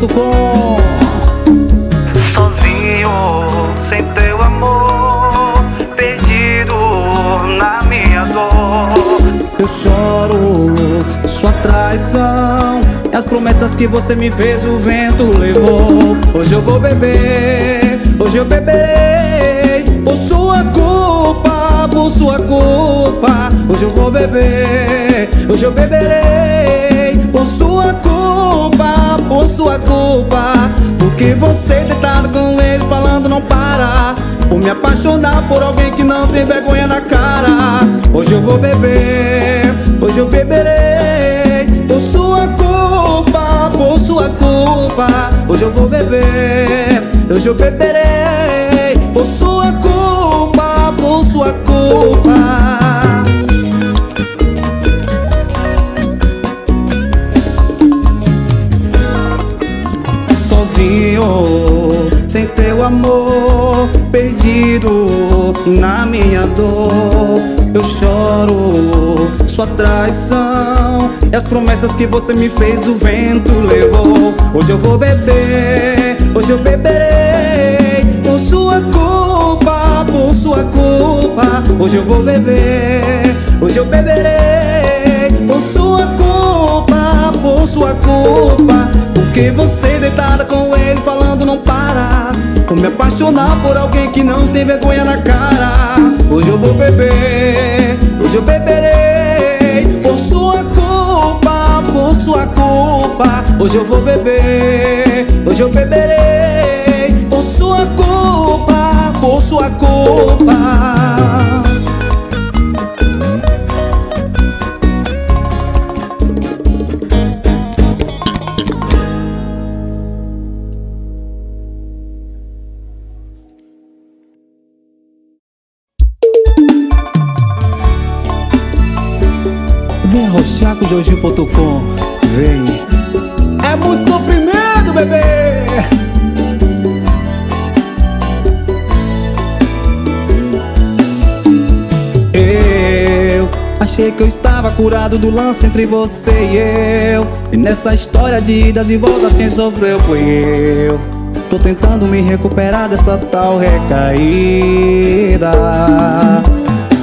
jorginho.com. Sozinho, sem teu amor, perdido na minha dor. Eu choro sua traição e as promessas que você me fez o vento levou. Hoje eu vou beber, hoje eu beberei, por sua culpa, por sua culpa. Hoje eu vou beber, hoje eu beberei, por sua culpa, por sua culpa. Porque você deitado com ele falando não para, por me apaixonar por alguém que não tem vergonha na cara. Hoje eu vou beber, hoje eu beberei, por sua culpa, por sua culpa. Hoje eu vou beber, hoje eu beberei, por sua culpa, por sua culpa. Sozinho, sem teu amor, perdido na minha dor. Eu choro sua traição e as promessas que você me fez o vento levou. Hoje eu vou beber, hoje eu beberei, por sua culpa, por sua culpa. Hoje eu vou beber, hoje eu beberei, por sua culpa, por sua culpa. Porque você deitada com ele falando não para, por me apaixonar por alguém que não tem vergonha na cara. Hoje eu vou beber, hoje eu beberei, por sua culpa, por sua culpa. Hoje eu vou beber, hoje eu beberei, por sua culpa, por sua culpa. Vem arrochar com jorginho.com, vem. É muito sofrimento, bebê. Eu achei que eu estava curado do lance entre você e eu, e nessa história de idas e voltas quem sofreu foi eu. Tô tentando me recuperar dessa tal recaída,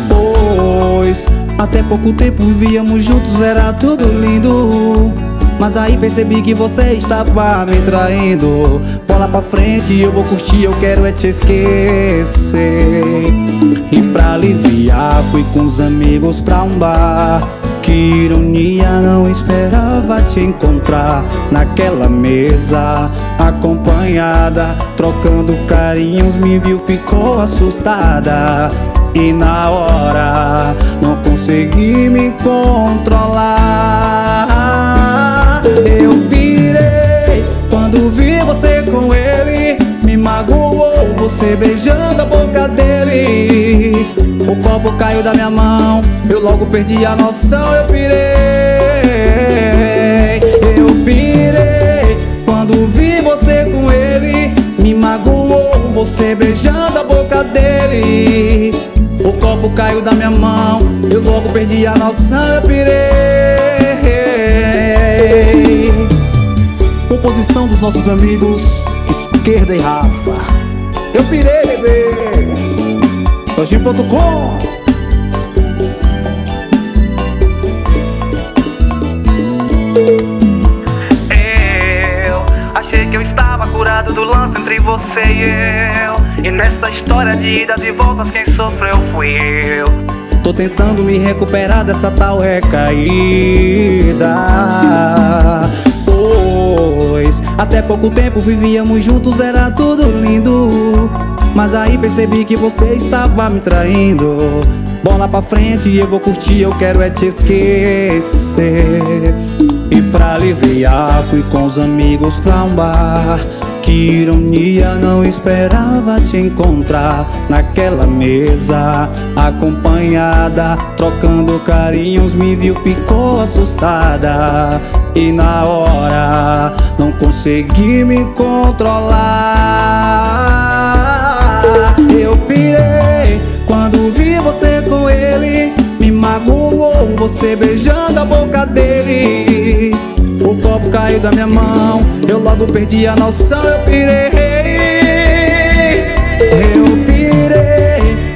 pois até pouco tempo vivíamos juntos, era tudo lindo. Mas aí percebi que você estava me traindo. Bola pra frente, eu vou curtir, eu quero é te esquecer. E pra aliviar fui com os amigos pra um bar. Que ironia, não esperava te encontrar naquela mesa, acompanhada, trocando carinhos. Me viu, ficou assustada, e na hora não consegui me controlar. Eu pirei quando vi você com ele, me magoou você beijando a boca dele. O copo caiu da minha mão, eu logo perdi a noção. Eu pirei quando vi você com ele, me magoou você beijando a boca dele. O copo caiu da minha mão, eu logo perdi a noção. Eu pirei. Composição dos nossos amigos Esquerda e Rafa. Eu pirei, bebê. jorginho.com. Eu achei que eu estava curado do lance entre você e eu, e nessa história de idas e voltas quem sofreu fui eu. Tô tentando me recuperar dessa tal recaída, pois até pouco tempo vivíamos juntos, era tudo lindo. Mas aí percebi que você estava me traindo. Bola pra frente, eu vou curtir, eu quero é te esquecer. E pra aliviar fui com os amigos pra um bar. Que ironia, não esperava te encontrar naquela mesa, acompanhada, trocando carinhos. Me viu, ficou assustada, e na hora não consegui me controlar. Eu pirei quando vi você com ele, me magoou você beijando a boca dele. O copo caiu da minha mão, eu logo perdi a noção, eu pirei.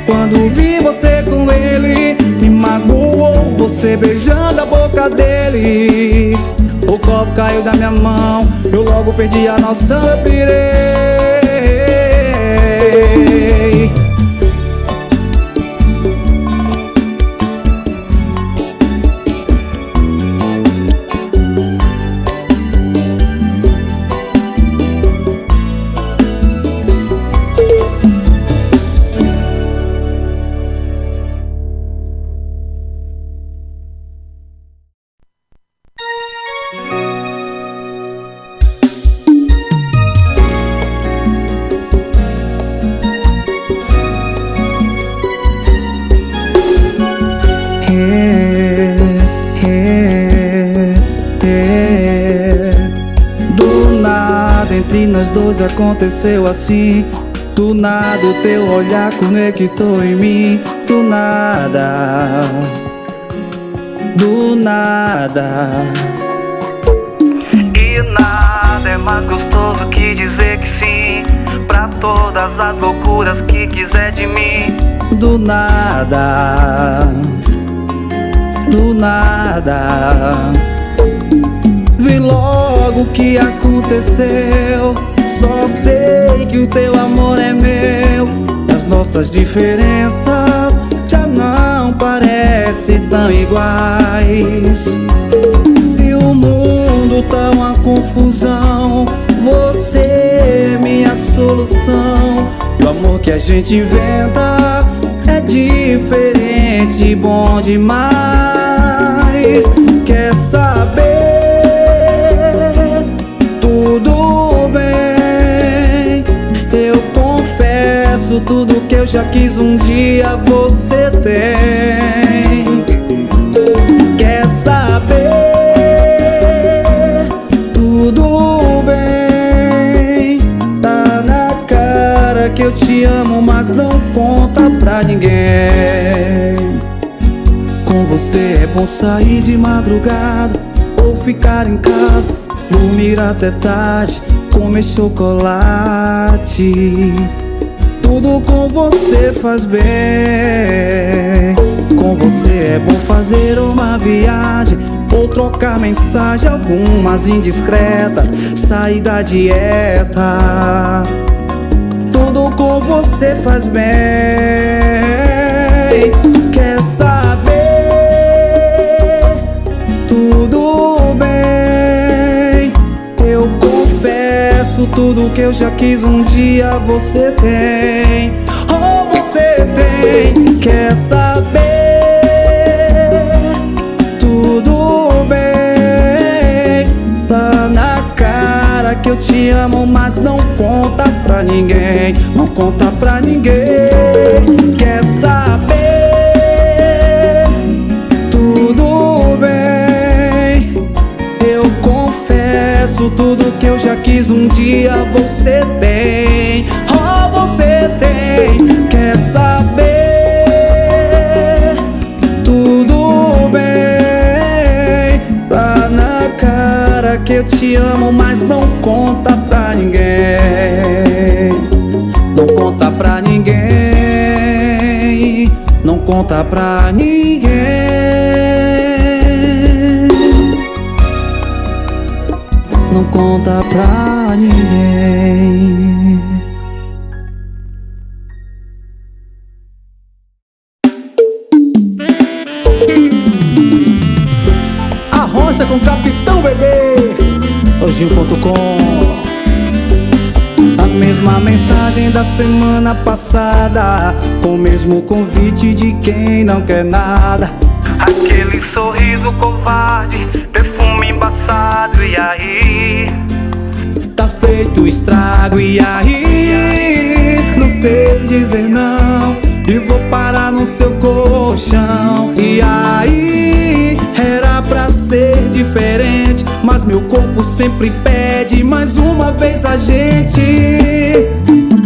Quando vi você com ele, me magoou você beijando a boca dele. O copo caiu da minha mão, eu logo perdi a noção, eu pirei. Do nada entre nós dois aconteceu assim. Do nada o teu olhar conectou em mim. Do nada, do nada. E nada é mais gostoso que dizer que sim pra todas as loucuras que quiser de mim. Do nada, do nada. Vi logo o que aconteceu. Só sei que o teu amor é meu. As nossas diferenças já não parecem tão iguais. Se o mundo tá uma confusão, você é minha solução. E o amor que a gente inventa é diferente, bom demais. Quer saber? Tudo bem, eu confesso tudo que eu já quis um dia você tem. Quer saber? Tudo bem, tá na cara que eu te amo, mas não conta pra ninguém. Com você é bom sair de madrugada ou ficar em casa, dormir até tarde, comer chocolate. Tudo com você faz bem. Com você é bom fazer uma viagem ou trocar mensagem, algumas indiscretas, sair da dieta. Tudo com você faz bem. Quer saber? Tudo bem, eu confesso tudo que eu já quis um dia você tem. Oh, você tem. Quer saber? Tudo bem, tá na cara que eu te amo, mas não conta pra ninguém. Não conta pra ninguém. Quer saber? Tudo bem, eu confesso tudo que eu já quis um dia você tem. Oh, você tem. Quer saber? Tudo bem, tá na cara que eu te amo, mas não conta pra ninguém. Não conta pra ninguém. Não conta pra ninguém. Não conta pra ninguém. A Rocha com Capitão Bebê, Gil.com. A mesma mensagem da semana passada, com o mesmo convite de quem não quer nada. Aquele sorriso covarde, perfume embaçado, e aí? Tá feito estrago, e aí? Não sei dizer não, e vou parar no seu colchão. E aí? Era pra ser diferente, mas meu corpo sempre pede mais uma vez a gente.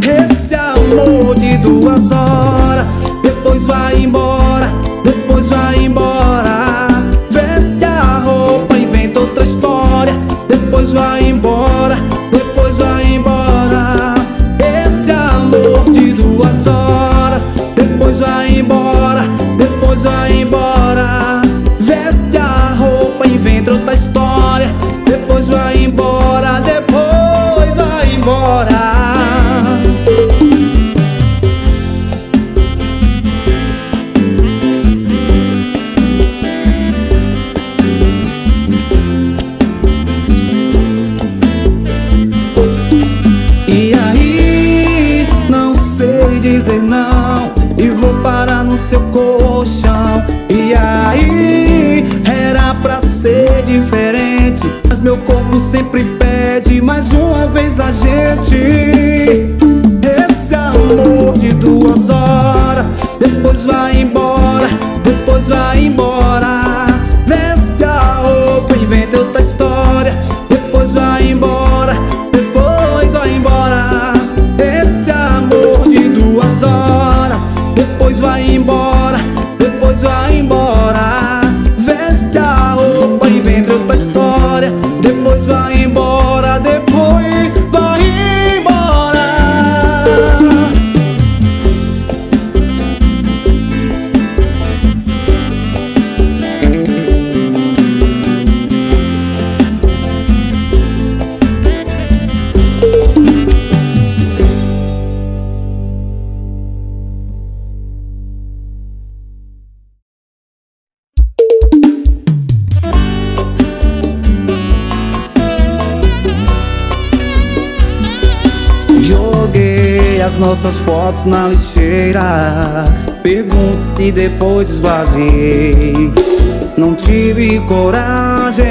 Esse amor de 2 horas, depois vai embora, depois vai embora. Veste a roupa, inventa outra história, depois seu colchão. E aí, era pra ser diferente, mas meu corpo sempre pede mais uma vez a gente. Esse amor de 2 horas, depois vai embora, depois vai embora. Veste a roupa, inventa outra história, depois vai embora, depois vai embora. Esse amor de 2 horas, depois vai embora, depois vai embora. Veste a roupa, inventa outra história, depois vai embora, depois vai embora. Joguei as nossas fotos na lixeira, pergunto se depois esvaziei. Não tive coragem,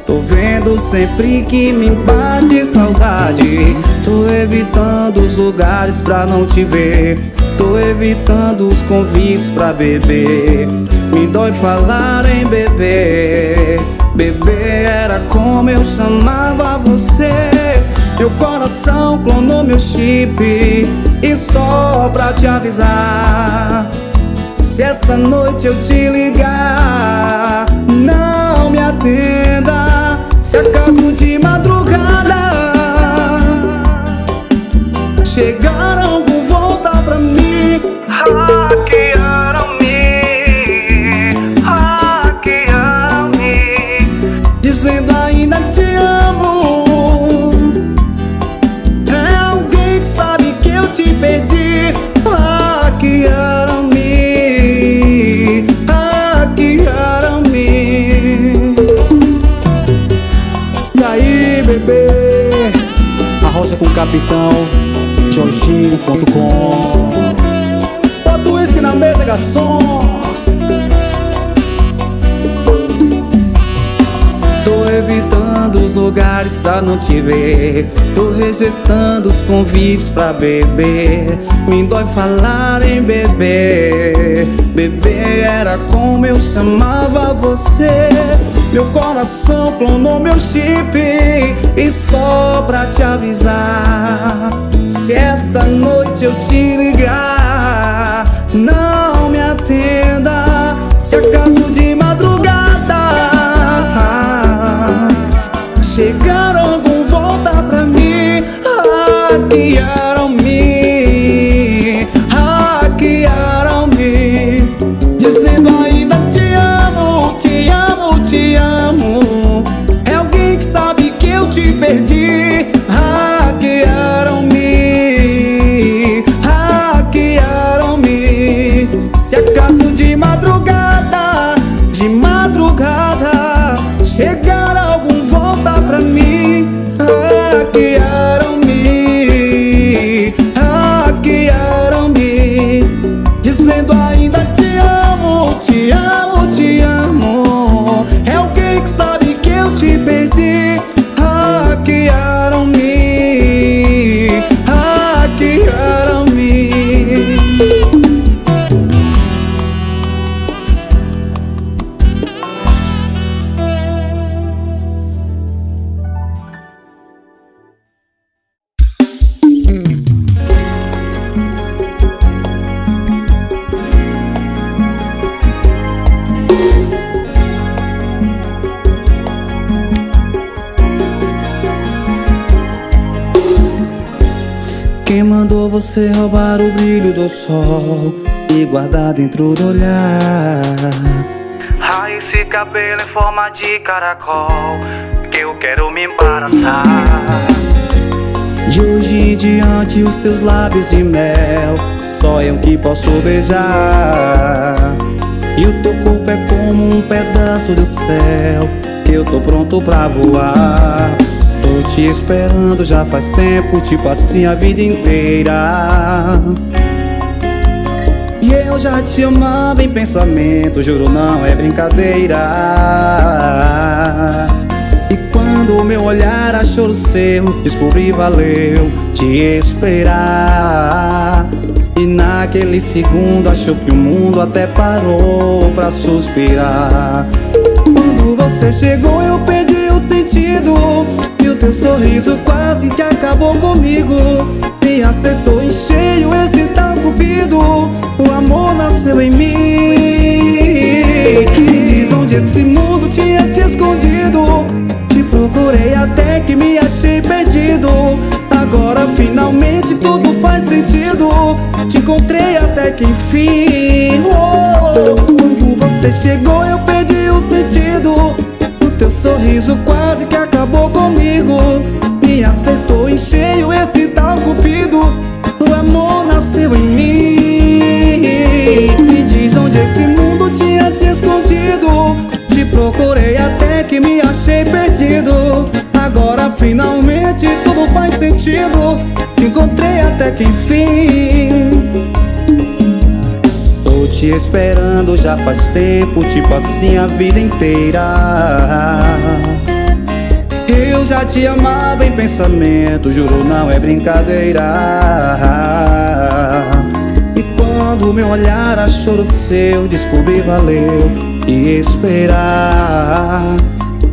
tô vendo sempre que me bate saudade. Tô evitando os lugares pra não te ver, tô evitando os convites pra beber. Me dói falar em beber, beber era como eu chamava você. Meu coração clonou meu chip, e só pra te avisar, se essa noite eu te ligar, não me atenda. Se acaso de madrugada chegaram com volta pra mim, hackearam-me, dizendo ainda te amo. Perdi, hackearam-me, hackearam-me. E aí, bebê? Arrocha com o capitão Jorginho.com. Bota o uísque na mesa, garçom. Tô evitando os lugares pra não te ver, tô rejeitando os convites pra beber. Me dói falar em beber, beber era como eu chamava você. Meu coração clonou meu chip, e só pra te avisar, se esta noite eu te ligar, não me atenda. Se acaso de madrugada chegaram com volta pra mim, hackearam-me, hackearam-me, dizendo ainda te amo, te amo, te amo. É alguém que sabe que eu te perdi, hackearam-me, hackearam-me. Se acaso de madrugada chegaram algum volta pra mim, hackearam-me, hackearam-me, dizendo ainda te amo, te amo, te amo. É alguém que sabe que eu te perdi, hackearam-me, hackearam-me. Quem mandou você roubar o brilho do sol e guardar dentro do olhar? Esse cabelo em forma de caracol, que eu quero me embaraçar. De hoje em diante os teus lábios de mel, só eu que posso beijar. E o teu corpo é como um pedaço do céu, que eu tô pronto pra voar. Tô te esperando já faz tempo, tipo assim a vida inteira. E Eu já te amava em pensamento, juro não é brincadeira. E quando o meu olhar achou o seu, descobri valeu te esperar. E naquele segundo achou que o mundo até parou pra suspirar. Quando você chegou eu perdi o sentido, e o teu sorriso quase que acabou comigo. Me acertou em cheio esse tal cupido, o amor nasceu em mim. Me diz onde esse mundo tinha te escondido. Te procurei até que me achei perdido. Agora finalmente tudo faz sentido. Te encontrei até que enfim. Quando você chegou eu perdi o sentido. O teu sorriso quase que acabou comigo. Me acertou em cheio esse tal cupido, o amor nasceu em mim. Me diz onde esse mundo tinha te escondido. Te procurei até que me achei perdido. Agora finalmente tudo faz sentido. Te encontrei até que enfim. Tô te esperando já faz tempo, tipo assim a vida inteira. Eu já te amava em pensamento, juro não é brincadeira. E quando meu olhar achou o seu, descobri valeu e esperar.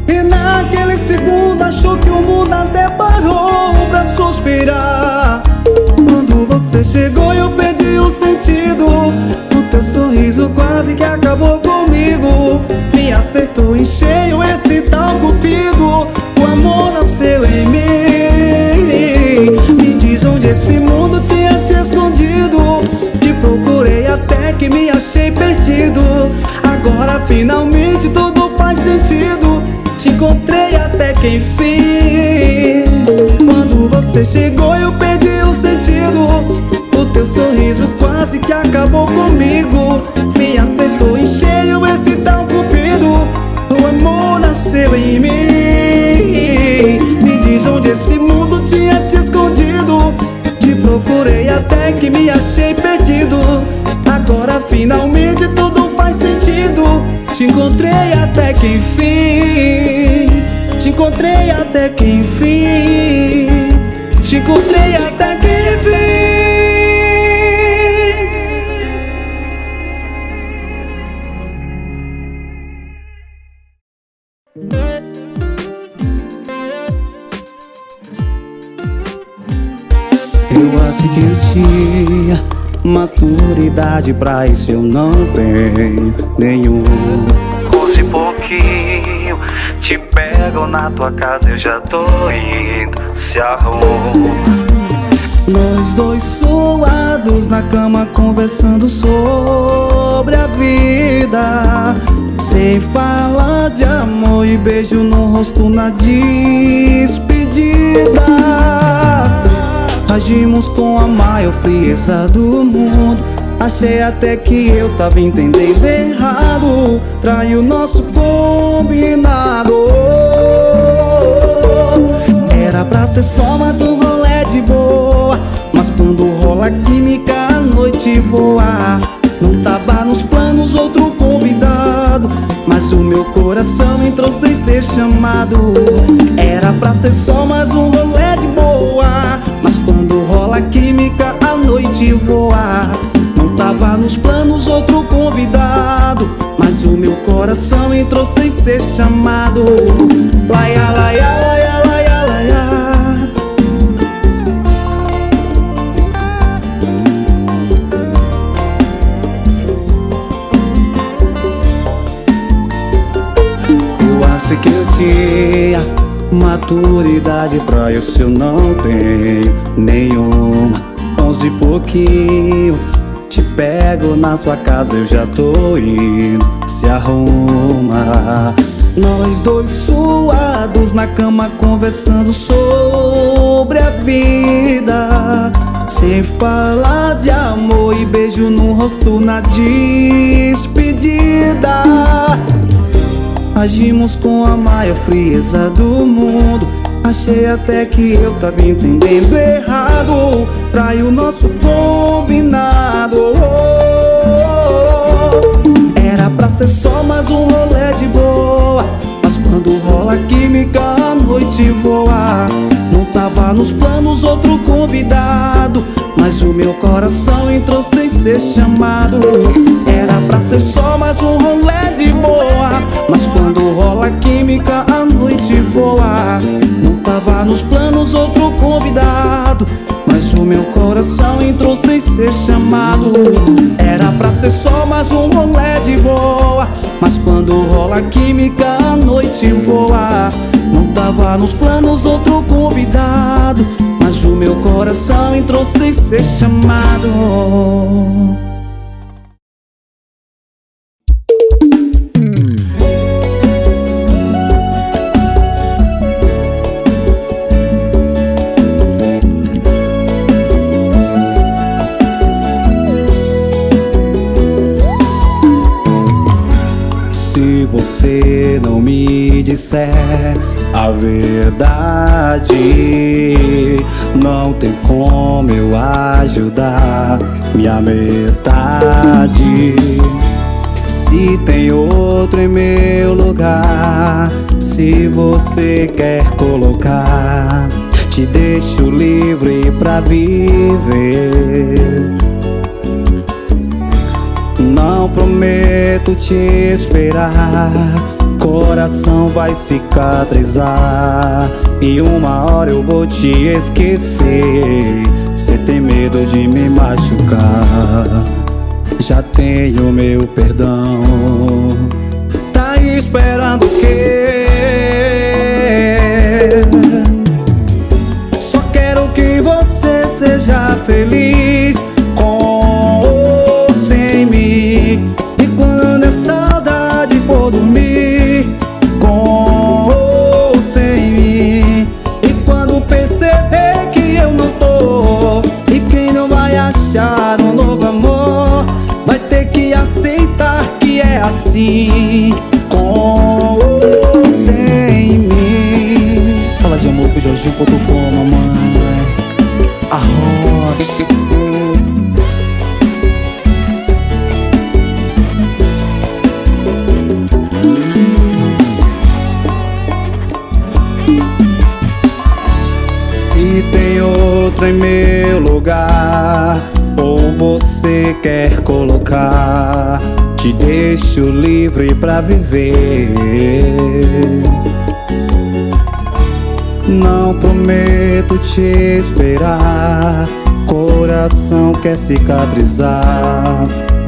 E naquele segundo achou que o mundo até parou pra suspirar. Quando você chegou eu perdi o sentido. O teu sorriso quase que acabou comigo. Me acertou em cheio esse tal cupido, o amor nasceu em mim. Me diz onde esse mundo tinha te escondido. Te procurei até que me achei perdido. Agora finalmente tudo faz sentido. Te encontrei até que enfim. Quando você chegou eu perdi o sentido. O teu sorriso quase que acabou comigo. Me acertou em cheio esse tal cupido, o amor nasceu em mim. Me diz onde esse mundo tinha te escondido. Te procurei até que me achei perdido. Agora finalmente tudo faz sentido. Te encontrei até que enfim. Te encontrei até que enfim. Te encontrei até que enfim. Eu acho que eu tinha maturidade pra isso, eu não tenho nenhum. Fosse pouquinho, te pego na tua casa, eu já tô indo, se arruma. Nós dois suados na cama conversando sobre a vida, sem falar de amor e beijo no rosto na despedida. Agimos com a maior frieza do mundo. Achei até que eu tava entendendo errado. Traiu nosso combinado. Era pra ser só mais um rolê de boa, mas quando rola química a noite voa. Não tava nos planos outro convidado, mas o meu coração entrou sem ser chamado. Era pra ser só mais um rolê de boa, mas quando rola química a noite voa. Não tava nos planos outro convidado, mas o meu coração entrou sem ser chamado. Laia, laia, laia, laia, laia. Eu acho que eu tinha maturidade pra isso, eu não tenho nenhuma. 11 e pouquinho, te pego na sua casa, eu já tô indo, se arruma. Nós dois suados na cama conversando sobre a vida, sem falar de amor e beijo no rosto na despedida. Agimos com a maior frieza do mundo. Achei até que eu tava entendendo errado. Traiu nosso combinado. ser só mais um rolê de boa, mas quando rola química a noite voa. Não tava nos planos outro convidado, mas o meu coração entrou sem ser chamado. Era pra ser só mais um rolê de boa, mas quando rola química a noite voa. Não tava nos planos outro convidado, mas o meu coração entrou sem ser chamado. Era pra ser só mais um rolê de boa, mas quando rola química a noite voa. Não tava nos planos outro convidado, mas o meu coração entrou sem ser chamado. Se você não me disser a verdade, não tem como eu ajudar minha metade. Se tem outro em meu lugar, se você quer colocar, te deixo livre pra viver. Não prometo te esperar, coração vai cicatrizar e uma hora eu vou te esquecer. Cê tem medo de me machucar, já tenho meu perdão. Tá esperando o quê? Só quero que você seja feliz, com ou sem mim. E quando a saudade for dormir, com ou sem mim. E quando perceber que eu não tô, e quem não vai achar um novo amor, vai ter que aceitar que é assim, com ou sem mim. Fala de amor com Jorginho.com, mamãe. Arroz. Se tem outro em meu lugar, ou você quer colocar, te deixo livre pra viver. Não prometo te esperar, coração quer cicatrizar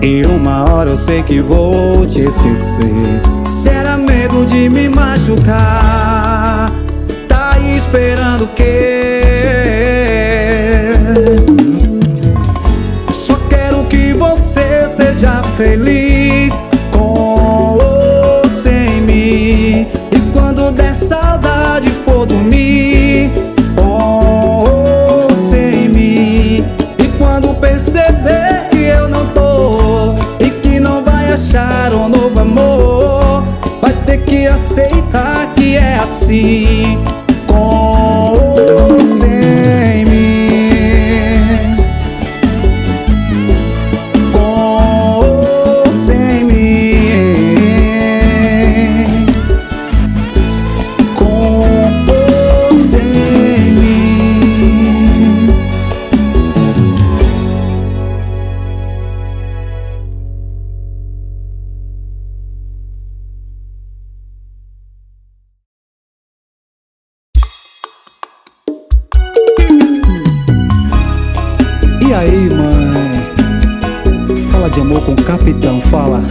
e uma hora eu sei que vou te esquecer. Será medo de me machucar, tá esperando o quê? Só quero que você seja feliz, com ou sem mim. E quando der saudade for dormir, com ou sem mim. E quando perceber que eu não tô, e que não vai achar um novo amor, vai ter que aceitar que é assim, com ou sem mim. Com ou sem mim. Com ou sem mim. E aí, mãe? Fala de amor com o capitão, fala.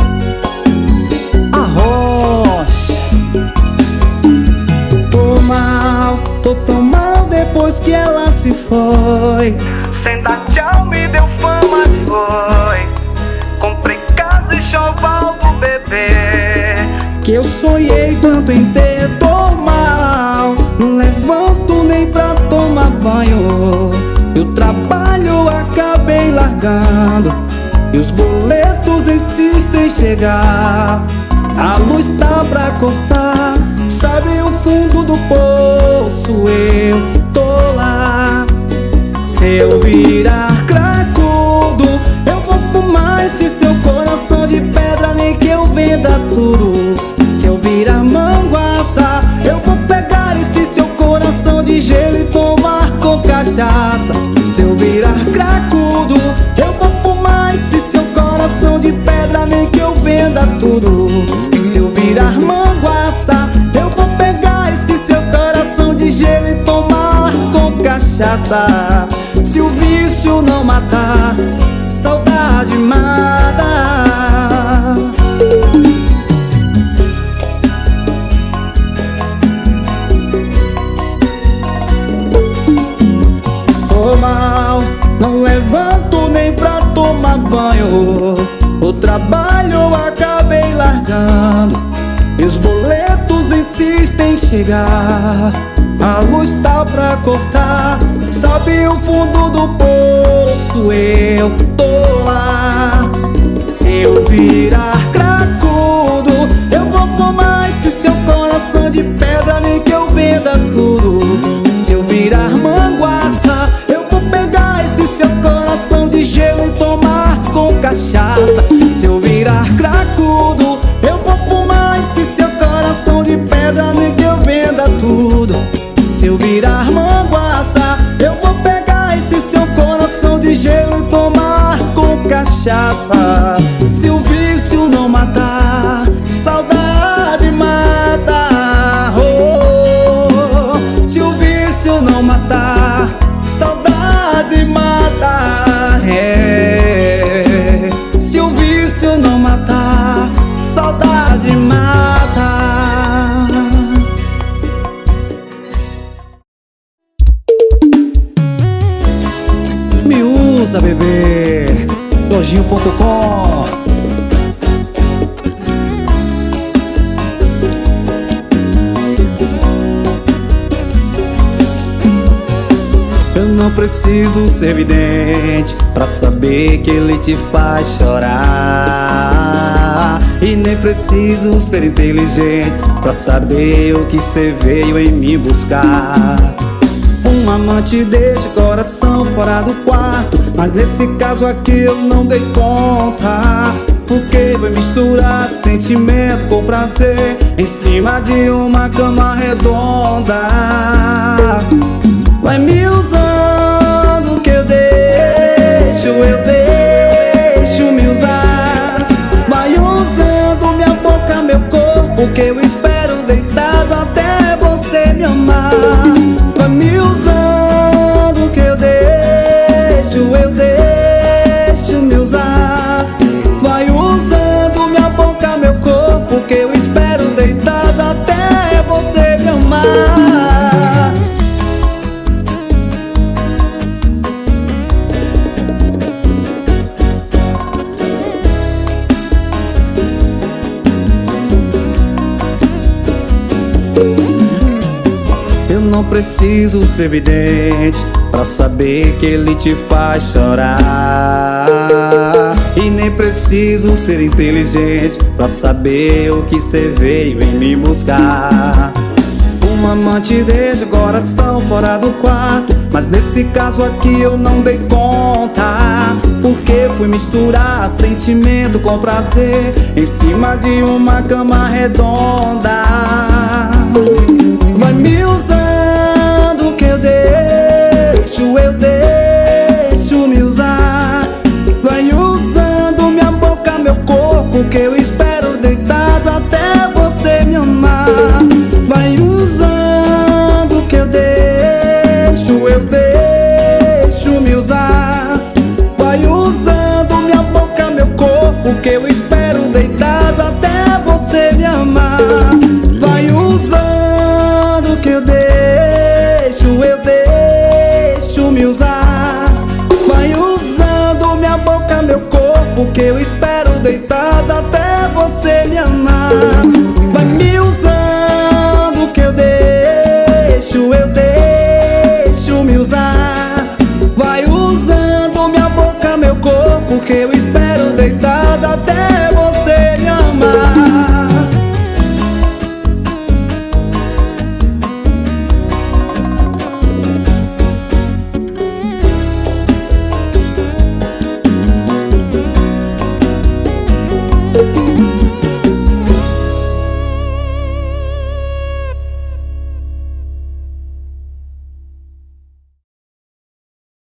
Arroz. Tô mal, tô tão mal depois que ela se foi. Sem dar tchau me deu fama, foi. Comprei casa e choval pro bebê. Que eu sonhei tanto em ter. Tô mal, não levanto nem pra tomar banho. E o trabalho acabei largando, e os boletos insistem em chegar. A luz tá pra cortar, sabe o fundo do poço, eu tô lá. Se eu virar cracudo, eu vou fumar esse seu coração de pedra, nem que eu venda venda tudo. Se eu virar manguaça, eu vou pegar esse seu coração de gelo e tomar com cachaça. Se eu virar cracudo, eu vou fumar esse seu coração de pedra, nem que eu venda tudo. Se eu virar manguaça, eu vou pegar esse seu coração de gelo e tomar com cachaça. Se o vício não matar, saudade mata. Tô mal, não levanto nem pra tomar banho. O trabalho eu acabei largando e os boletos insistem em chegar. A luz tá pra cortar, sabe o fundo do poço, eu tô lá. Se eu virar cracudo, eu vou fumar esse seu coração de pedra, nem que eu venda tudo. Se eu virar manguaça, eu vou pegar esse seu coração de gelo e tomar com cachaça. Se eu virar cracudo, eu vou fumar esse seu coração de pedra, nem que eu venda tudo. Se eu virar manguaça, eu vou pegar esse seu coração de gelo e tomar com cachaça. Se o vício não matar, saudade mata. Oh, se o vício não matar, saudade mata. É. Se o vício não matar, saudade mata. Me usa, bebê. Lojinho.com. Eu não preciso ser vidente pra saber que ele te faz chorar. E nem preciso ser inteligente pra saber o que cê veio em me buscar. Um amante deixa o coração fora do quarto, mas nesse caso aqui eu não dei conta, porque vai misturar sentimento com prazer em cima de uma cama redonda. Vai me usando que eu deixo me usar. Vai usando minha boca, meu corpo, que eu espero deitado até você me amar. Vai me usando que eu deixo me usar. Vai usando minha boca, meu corpo, que eu espero deitado até você me amar. Eu não preciso ser vidente pra saber que ele te faz chorar. E nem preciso ser inteligente pra saber o que cê veio em me buscar. Um amante deixa o coração fora do quarto, mas nesse caso aqui eu não dei conta, porque fui misturar sentimento com prazer em cima de uma cama redonda. Vai me usando que eu deixo me usar. Vai usando minha boca, meu corpo, que eu espero deitado até você me amar. Vai usando que eu deixo me usar. Vai usando minha boca, meu corpo, que eu espero deitado até você me amar. Vai usando que eu deixo me usar. Vai usando minha boca, meu corpo, que eu espero deitado até você me amar.